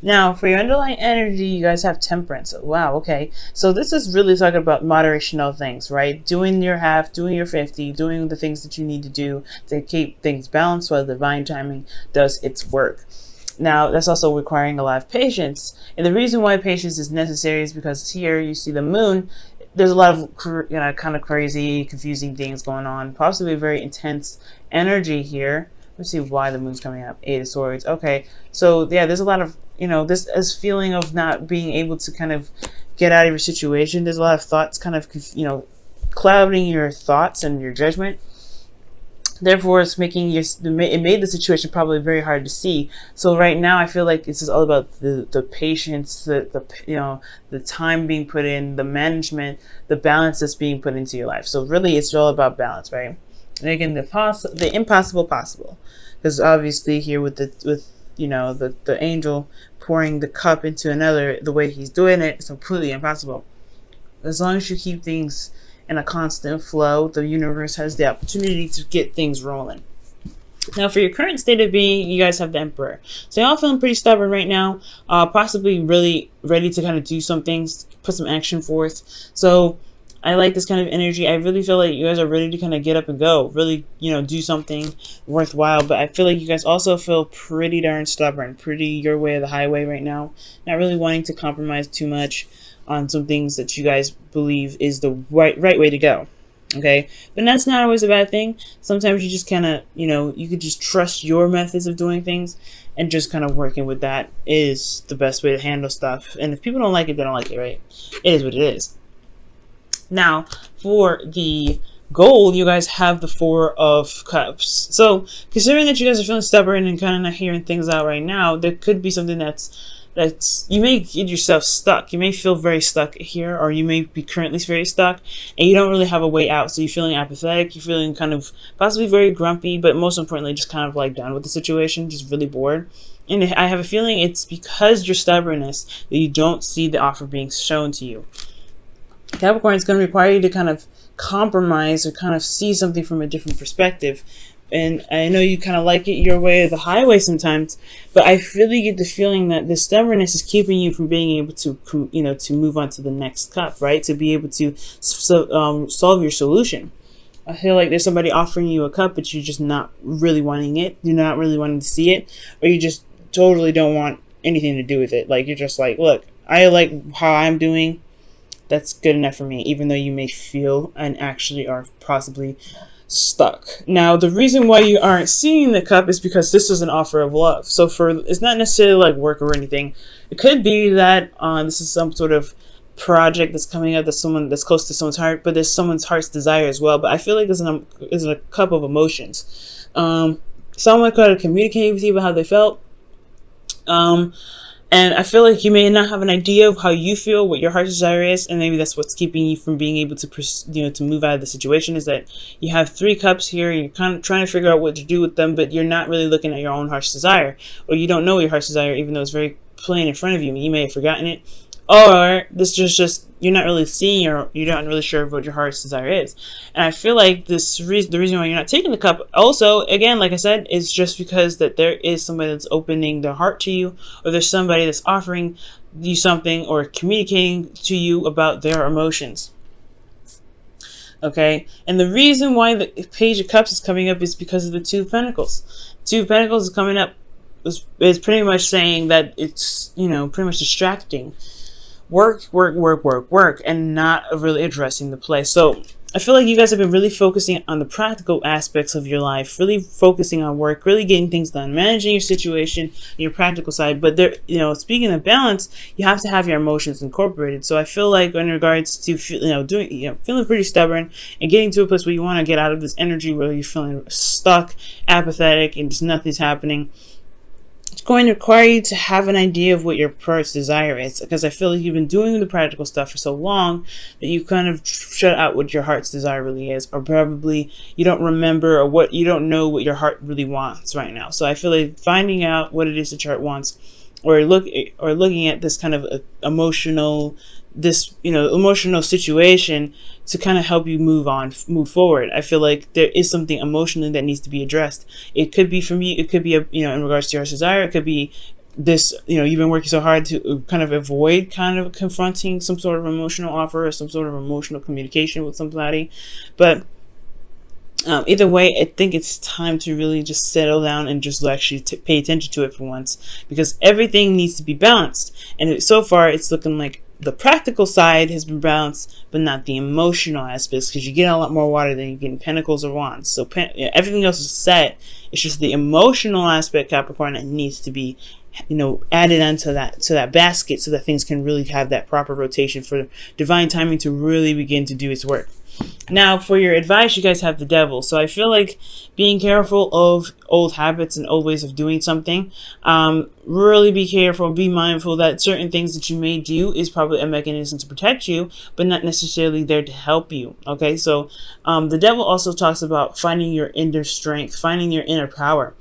Now, for your underlying energy, you guys have temperance. Wow, okay. So this is really talking about moderation of things, right? Doing your half, doing your 50, doing the things that you need to do to keep things balanced while divine timing does its work. Now, that's also requiring a lot of patience. And the reason why patience is necessary is because here you see the moon. There's a lot of, kind of crazy, confusing things going on. Possibly very intense energy here. Let's see why the moon's coming up. Eight of Swords. Okay, so yeah, there's a lot of, this feeling of not being able to kind of get out of your situation. There's a lot of thoughts kind of, clouding your thoughts and your judgment. Therefore, it's making it made the situation probably very hard to see. So right now, I feel like this is all about the patience, the time being put in, the management, the balance that's being put into your life. So really, it's all about balance, right? Making the impossible possible. Because obviously here with the angel pouring the cup into another, the way he's doing it, it's completely impossible. As long as you keep things in a constant flow, the universe has the opportunity to get things rolling. Now, for your current state of being, you guys have the Emperor. So y'all feeling pretty stubborn right now, possibly really ready to kind of do some things, put some action forth. So I like this kind of energy. I really feel like you guys are ready to kind of get up and go, really, do something worthwhile. But I feel like you guys also feel pretty darn stubborn, pretty your way or the highway right now, not really wanting to compromise too much on some things that you guys believe is the right way to go. Okay, but that's not always a bad thing. Sometimes you just kind of, you could just trust your methods of doing things, and just kind of working with that is the best way to handle stuff. And if people don't like it, they don't like it, right? It is what it is. Now, for the goal, you guys have the Four of Cups. So, considering that you guys are feeling stubborn and kind of not hearing things out right now, there could be something that's you may get yourself stuck. You may feel very stuck here, or you may be currently very stuck, and you don't really have a way out. So you're feeling apathetic, you're feeling kind of possibly very grumpy, but most importantly, just kind of like done with the situation, just really bored. And I have a feeling it's because your stubbornness that you don't see the offer being shown to you. Capricorn is going to require you to kind of compromise or kind of see something from a different perspective. And I know you kind of like it your way or the highway sometimes, but I really get the feeling that the stubbornness is keeping you from being able to, to move on to the next cup, right? To be able to solve your solution. I feel like there's somebody offering you a cup, but you're just not really wanting it. You're not really wanting to see it, or you just totally don't want anything to do with it. Like, you're just like, look, I like how I'm doing. That's good enough for me, even though you may feel and actually are possibly stuck. Now, the reason why you aren't seeing the cup is because this is an offer of love. So it's not necessarily like work or anything. It could be that this is some sort of project that's coming up that's close to someone's heart, but there's someone's heart's desire as well. But I feel like there's a cup of emotions. Someone could have communicated with you about how they felt. And I feel like you may not have an idea of how you feel, what your heart's desire is, and maybe that's what's keeping you from being able to, to move out of the situation. Is that you have 3 cups here, and you're kind of trying to figure out what to do with them, but you're not really looking at your own heart's desire, or you don't know your heart's desire, even though it's very plain in front of you. You may have forgotten it, or this is just you're not really seeing, or you're not really sure what your heart's desire is. And I feel like the reason why you're not taking the cup, also, again, like I said, is just because that there is somebody that's opening their heart to you, or there's somebody that's offering you something or communicating to you about their emotions. Okay, and the reason why the Page of Cups is coming up is because of the Two of Pentacles. Two of Pentacles is coming up is pretty much saying that it's, pretty much distracting. Work, and not really addressing the play. So I feel like you guys have been really focusing on the practical aspects of your life, really focusing on work, really getting things done, managing your situation, your practical side. But there, speaking of balance, you have to have your emotions incorporated. So I feel like in regards to, feeling pretty stubborn and getting to a place where you want to get out of this energy where you're feeling stuck, apathetic, and just nothing's happening. It's going to require you to have an idea of what your heart's desire is, because I feel like you've been doing the practical stuff for so long that you kind of shut out what your heart's desire really is, or probably you don't remember, or you don't know what your heart really wants right now. So I feel like finding out what it is that your heart wants, or looking at this kind of emotional situation to kind of help you move forward. I feel like there is something emotionally that needs to be addressed. It could be from you, it could be in regards to your desire, it could be this, you've been working so hard to kind of avoid kind of confronting some sort of emotional offer or some sort of emotional communication with somebody. But either way, I think it's time to really just settle down and just actually pay attention to it for once, because everything needs to be balanced. And so far, it's looking like the practical side has been balanced, but not the emotional aspects, because you get a lot more water than you get in pentacles or wands. So everything else is set. It's just the emotional aspect, Capricorn, that needs to be added onto that basket, so that things can really have that proper rotation for divine timing to really begin to do its work. Now, for your advice, you guys have the Devil. So I feel like being careful of old habits and old ways of doing something. Really be careful, be mindful that certain things that you may do is probably a mechanism to protect you, but not necessarily there to help you. Okay, so the Devil also talks about finding your inner strength, finding your inner power.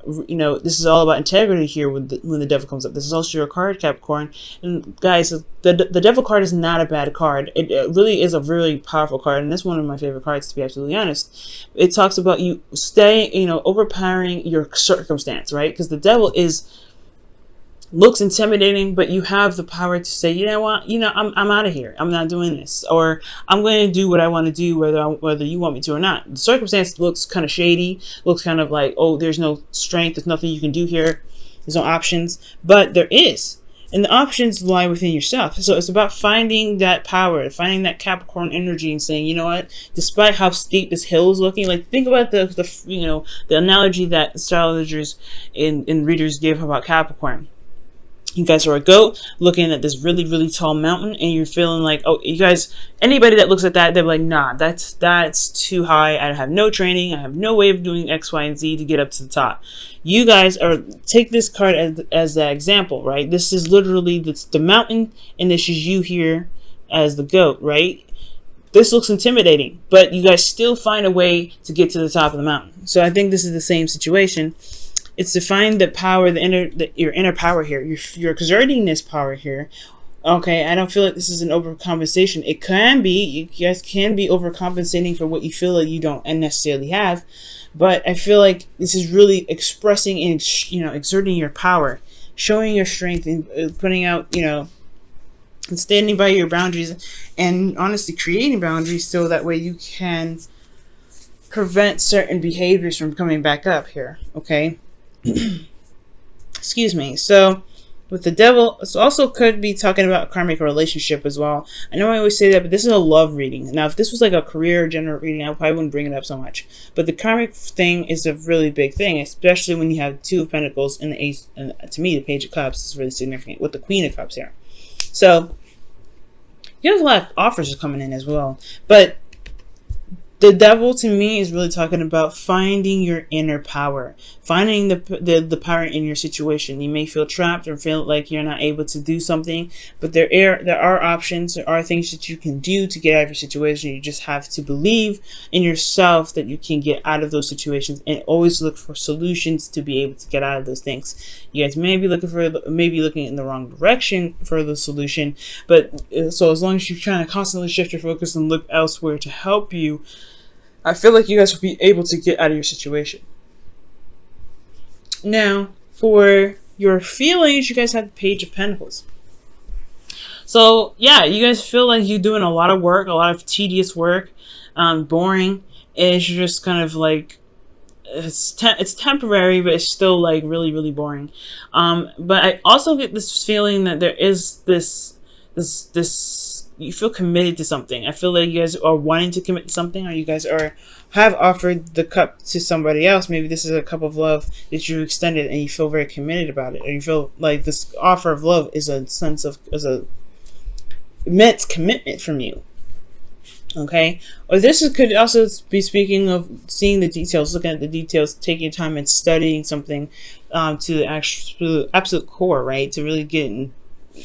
This is all about integrity here when the Devil comes up. This is also your card, Capricorn. And guys, the Devil card is not a bad card. It really is a really powerful card, and that's one of my favorite cards, to be absolutely honest. It talks about you overpowering your circumstance, right? Because the Devil looks intimidating, but you have the power to say, you know what, I'm out of here. I'm not doing this, or I'm going to do what I want to do, whether you want me to or not. The circumstance looks kind of shady, looks kind of like, oh, there's no strength, there's nothing you can do here, there's no options, but there is, and the options lie within yourself. So it's about finding that power, finding that Capricorn energy, and saying, you know what, despite how steep this hill is looking, like think about the analogy that astrologers and readers give about Capricorn. You guys are a goat looking at this really, really tall mountain, and you're feeling like, oh, you guys, anybody that looks at that, they're like, nah, that's too high. I have no training. I have no way of doing X, Y, and Z to get up to the top. You guys take this card as that example, right? This is literally the mountain, and this is you here as the goat, right? This looks intimidating, but you guys still find a way to get to the top of the mountain. So I think this is the same situation. It's to find the power, your inner power here. You're exerting this power here. Okay, I don't feel like this is an overcompensation. It can be. You guys can be overcompensating for what you feel like you don't necessarily have. But I feel like this is really expressing and, exerting your power, showing your strength, and putting out, and standing by your boundaries, and honestly creating boundaries so that way you can prevent certain behaviors from coming back up here. Okay. Excuse me. So with the Devil, this also could be talking about a karmic relationship as well. I know I always say that, but this is a love reading. Now, if this was like a career general reading, I probably wouldn't bring it up so much. But the karmic thing is a really big thing, especially when you have Two of Pentacles and the Ace. And to me, the Page of Cups is really significant with the Queen of Cups here. So you have a lot of offers coming in as well. But the Devil, to me, is really talking about finding your inner power, finding the power in your situation. You may feel trapped or feel like you're not able to do something, but there are options. There are things that you can do to get out of your situation. You just have to believe in yourself that you can get out of those situations, and always look for solutions to be able to get out of those things. You guys may be looking in the wrong direction for the solution, but so as long as you're trying to constantly shift your focus and look elsewhere to help you, I feel like you guys will be able to get out of your situation. Now, for your feelings, you guys have the Page of Pentacles. So, yeah, you guys feel like you're doing a lot of work, a lot of tedious work, boring. It's just kind of like, it's temporary, but it's still like really, really boring. But I also get this feeling that there is this you feel committed to something. I feel like you guys are wanting to commit to something, or you guys have offered the cup to somebody else. Maybe this is a cup of love that you extended, and you feel very committed about it, or you feel like this offer of love is a immense commitment from you. Okay, or this could also be speaking of seeing the details, looking at the details, taking your time and studying something to the absolute core, right? To really getting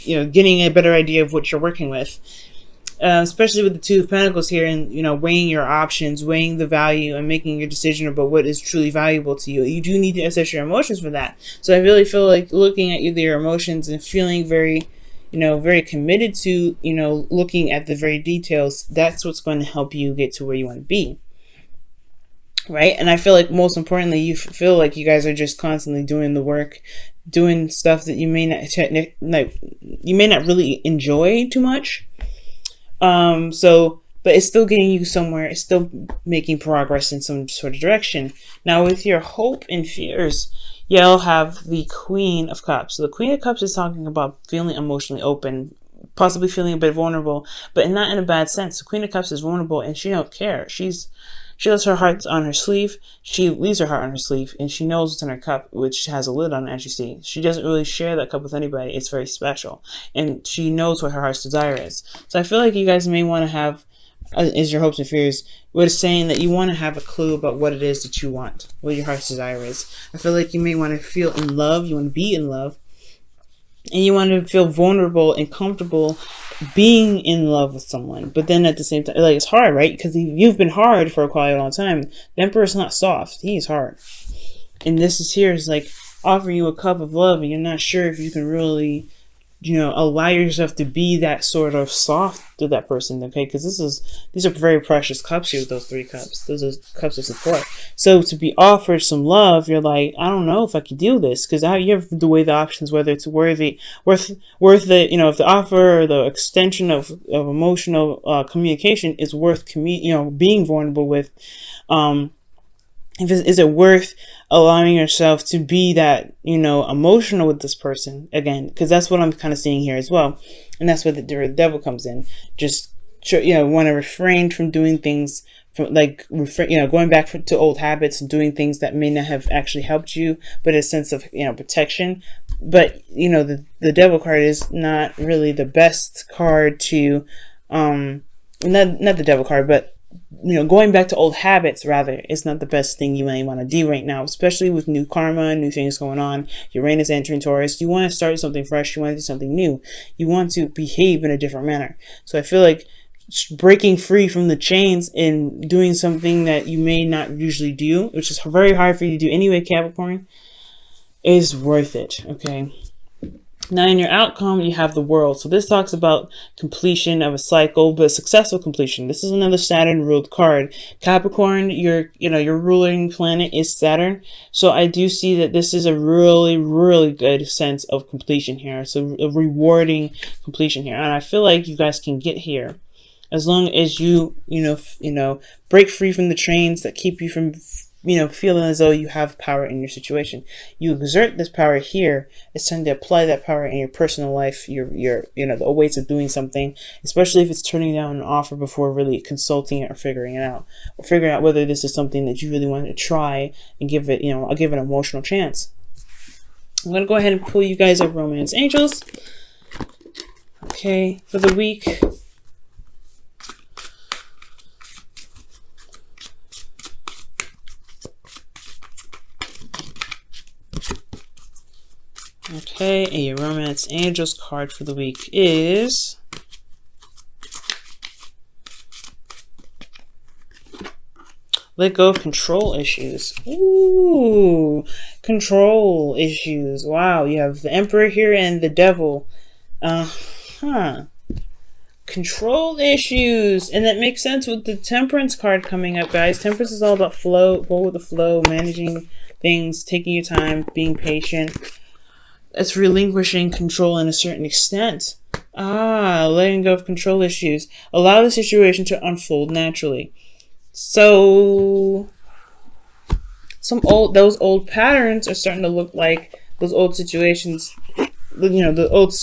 a better idea of what you're working with, especially with the Two of Pentacles here, and weighing your options, weighing the value, and making your decision about what is truly valuable to you. You do need to assess your emotions for that. So I really feel like looking at your emotions and feeling very very committed to looking at the very details, that's what's going to help you get to where you want to be. Right? And I feel like most importantly, you feel like you guys are just constantly doing the work doing stuff that you may not really enjoy too much. But it's still getting you somewhere. It's still making progress in some sort of direction. Now, with your hope and fears, you'll have the Queen of Cups. So the Queen of Cups is talking about feeling emotionally open, possibly feeling a bit vulnerable, but not in a bad sense. The Queen of Cups is vulnerable, and she don't care. She lets her heart on her sleeve. She leaves her heart on her sleeve, and she knows what's in her cup, which has a lid on it, as you see. She doesn't really share that cup with anybody. It's very special, and she knows what her heart's desire is. So I feel like you guys may want to have, is your hopes and fears, what it's saying that you want to have a clue about what it is that you want, what your heart's desire is. I feel like you may want to feel in love. You want to be in love, and you want to feel vulnerable and comfortable being in love with someone. But then at the same time, like, it's hard, right? Because you've been hard for quite a long time. The Emperor's not soft. He's hard. And this is here is like offering you a cup of love, and you're not sure if you can really, allow yourself to be that sort of soft to that person, okay? Because these are very precious cups here, those 3 cups. Those are cups of support. So to be offered some love, you're like, I don't know if I can do this, because you have to weigh the options, whether it's worth the, if the offer or the extension of emotional communication is worth being vulnerable with. Is it worth allowing yourself to be that, emotional with this person again? Because that's what I'm kind of seeing here as well. And that's where the devil comes in. Just, want to refrain from doing things from going back to old habits and doing things that may not have actually helped you, but a sense of, protection. But, the devil card is not really the best card to, not the devil card, but going back to old habits, rather, is not the best thing you may want to do right now, especially with new karma, new things going on. Uranus entering Taurus. You want to start something fresh. You want to do something new. You want to behave in a different manner. So I feel like breaking free from the chains and doing something that you may not usually do, which is very hard for you to do anyway, Capricorn, is worth it, okay? Now, in your outcome, you have the World. So this talks about completion of a cycle, but successful completion. This is another Saturn-ruled card. Capricorn, your ruling planet is Saturn. So I do see that this is a really, really good sense of completion here. So a rewarding completion here. And I feel like you guys can get here as long as you, break free from the chains that keep you from feeling as though you have power in your situation. You exert this power here. It's time to apply that power in your personal life, your the ways of doing something, especially if it's turning down an offer before really consulting it or figuring it out, or figuring out whether this is something that you really want to try and give it, I'll give it an emotional chance. I'm going to go ahead and pull you guys up Romance Angels. Okay, for the week. Okay, and your Romance Angels card for the week is let go of control issues. Ooh, control issues. Wow, you have the Emperor here and the Devil. Control issues. And that makes sense with the Temperance card coming up, guys. Temperance is all about flow, go with the flow, managing things, taking your time, being patient. It's relinquishing control in a certain extent. Letting go of control issues. Allow the situation to unfold naturally. So those old patterns are starting to look like those old situations, the old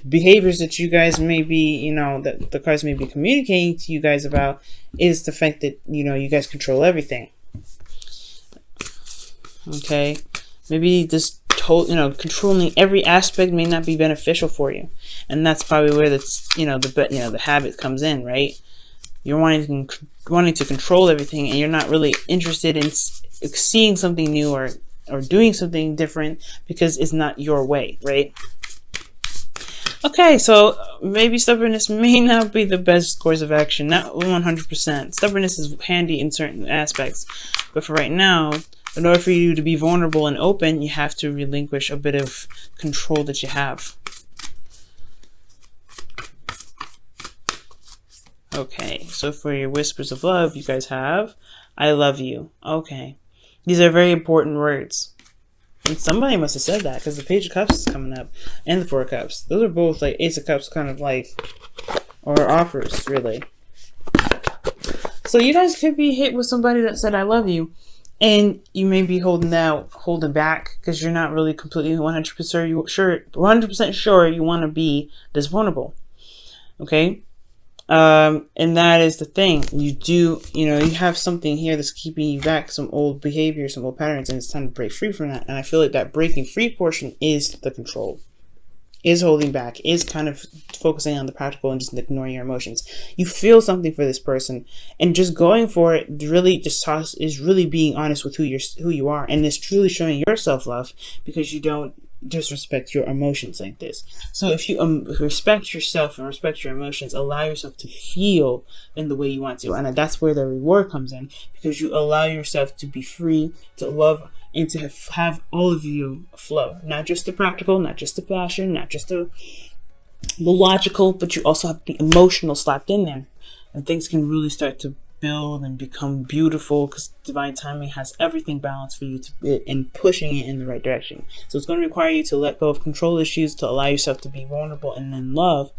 behaviors that you guys may be, that the cards may be communicating to you guys about, is the fact that, you guys control everything. Okay. Maybe this controlling every aspect may not be beneficial for you, and that's probably where the habit comes in, right? You're wanting to control everything, and you're not really interested in seeing something new or doing something different because it's not your way, right? Okay, so maybe stubbornness may not be the best course of action, not 100%. Stubbornness is handy in certain aspects, but for right now, in order for you to be vulnerable and open, you have to relinquish a bit of control that you have. Okay, so for your whispers of love, you guys have, I love you. Okay, these are very important words. And somebody must have said that, because the Page of Cups is coming up and the Four of Cups. Those are both like Ace of Cups kind of like, or offers, really. So you guys could be hit with somebody that said, I love you. And you may be holding back because you're not really completely 100% sure you want to be this vulnerable. Okay? And that is the thing. You have something here that's keeping you back, some old behavior, some old patterns, and it's time to break free from that. And I feel like that breaking free portion is the control. Is holding back, is kind of focusing on the practical and just ignoring your emotions. You feel something for this person, and just going for it really is really being honest with who you are, and it's truly showing your self-love, because you don't disrespect your emotions like this. So if you respect yourself and respect your emotions, allow yourself to feel in the way you want to, and that's where the reward comes in, because you allow yourself to be free, to love, and to have all of you flow. Not just the practical, not just the passion, not just the logical, but you also have the emotional slapped in there. And things can really start to build and become beautiful, because divine timing has everything balanced for you and pushing it in the right direction. So it's going to require you to let go of control issues, to allow yourself to be vulnerable and in love,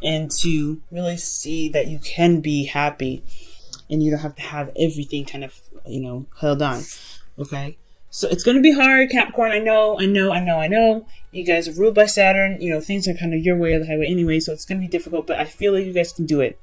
and to really see that you can be happy and you don't have to have everything kind of, held on. Okay? So it's going to be hard, Capricorn. I know. You guys are ruled by Saturn. Things are kind of your way or the highway anyway, so it's going to be difficult, but I feel like you guys can do it.